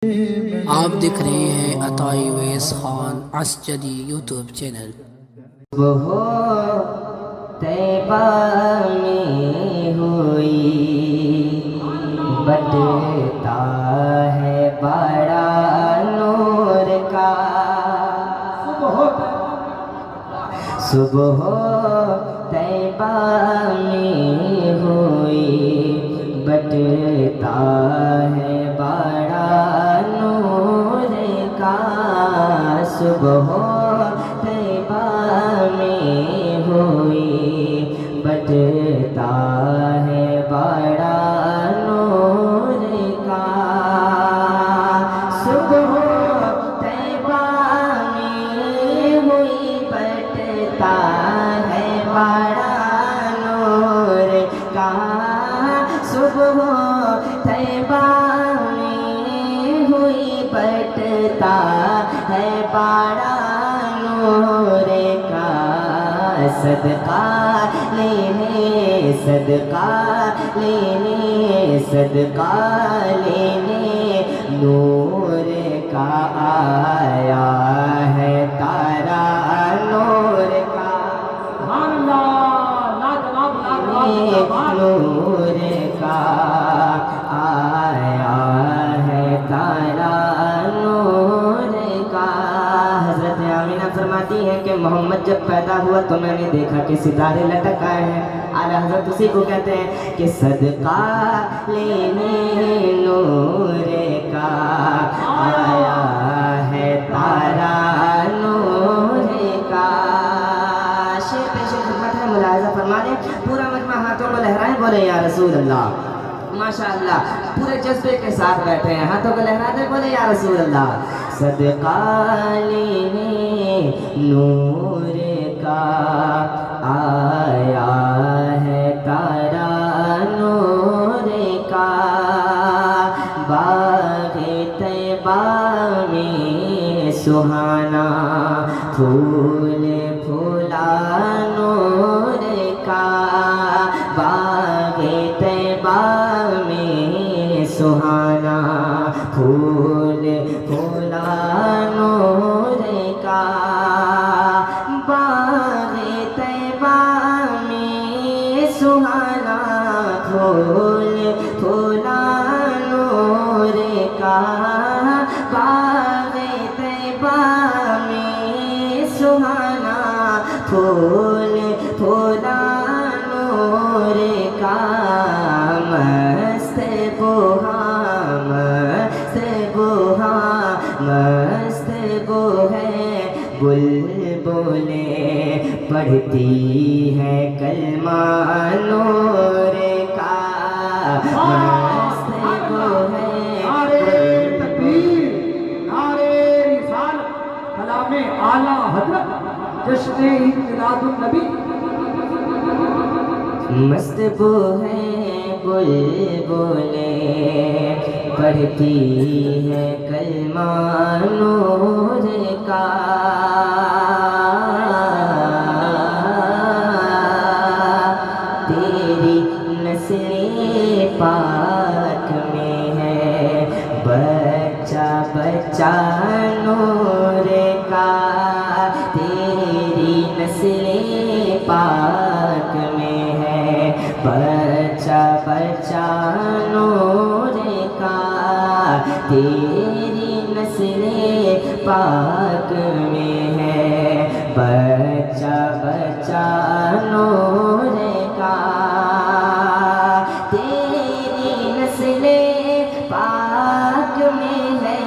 آپ دیکھ رہے ہیں عطائی ویس خان عسجدی یوٹیوب چینل۔ وہ طیبہ میں ہوئی بٹتا ہے بڑا نور کا، صبح طیبہ میں ہوئی بٹتا ہے بڑا نور کا، صبح طیبہ میں ہوئی بٹتا ہے بڑا نور کا، صبح طیبہ میں ہوئی بٹتا ہے بڑا نور کا، صبح طیبہ میں ہوئی بٹتا ہے بڑا نور کا، صدقہ لینے صدقہ لینے صدقہ لینے نور کا آیا ہے تارا نور کا، نور کا آیا ہے تارا نور کا۔ حضرت آمینہ فرماتی ہیں کہ محمد جب پیدا ہوا تو میں نے دیکھا کہ ستارے لٹک آئے ہیں۔ اعلیٰ حضرت اسی کو کہتے ہیں کہ صدقہ لینے نور کا آیا ہے تارا نور کا۔ شیر پیش خدمت ہے، ملاحظہ فرما لیں، پورا مجمع ہاتھوں کو لہرائیں، بولے یا رسول اللہ۔ ماشاءاللہ پورے جذبے کے ساتھ بیٹھے ہیں، ہاتھوں کو لہرا دے، بولے یا رسول اللہ۔ صدقہ لینے نور کا آیا ہے تارا نور کا، باغ طیبہ میں سہانا پھول پھولا نور کا، باغ طیبہ میں سہانا پھول پھولا نور کا، باغ طیبہ میں سہانا پھول پھولا نور کا، باغ طیبہ میں سہانا پھول پھولا نور کا، مست بوہا مست بوہا مست بو ہے بلبلیں پڑھتی ہے کلمہ نور کا، مست بو ہے نعرے تکبیر، نعرے رسالت، کلام اعلیٰ حضرت، جشن میلاد النبی۔ مست بو ہے بلبلیں پڑھتی ہے کلمہ نور کا، تیری نسل پاک میں ہے بچہ بچہ نور کا، تیری نسل پاک میں ہے بچہ بچہ نور کا، تیری نسل پاک میں ہے بچہ بچہ نور کا، تیری نسل پاک میں ہے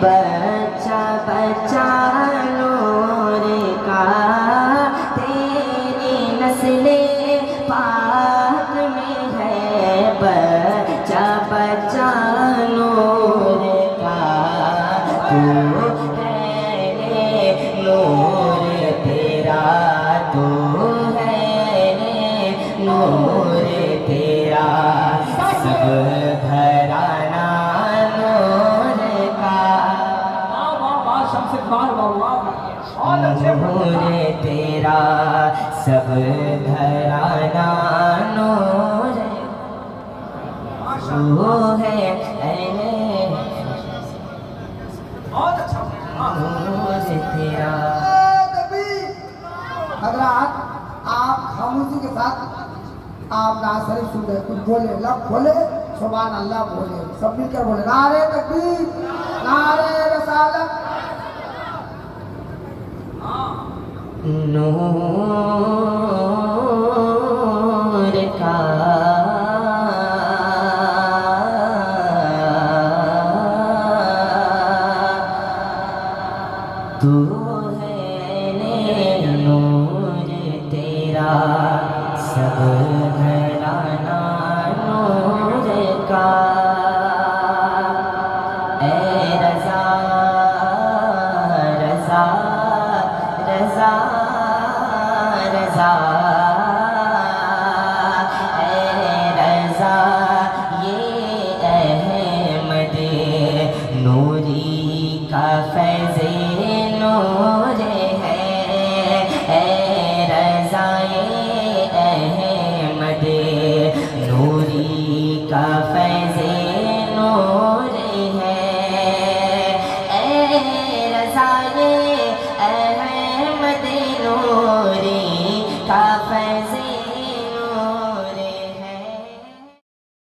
بچہ بچہ نور کا، تیری نسل پاک میں ہے بچہ بچہ نور کا، تو ہے نور تیرا، تو ہے نور تیرا، سب گھرانہ نور کا، شمس اقبال نور تیرا سب گھرانہ نور وہ ہے نور تیرا. حضرات آپ خاموشی کے ساتھ آپ نعت شریف سن رہے کچھ بولے لب بولے سبحان اللہ بولے سب مل کر بولے نعرہ تکبیر نعرہ رسالت. نور کا تو ہے نور تیرا سب گھرانا نور کا. اے رضا رضا رضا رضا اے رضا یہ احمد نوری کا فیض نور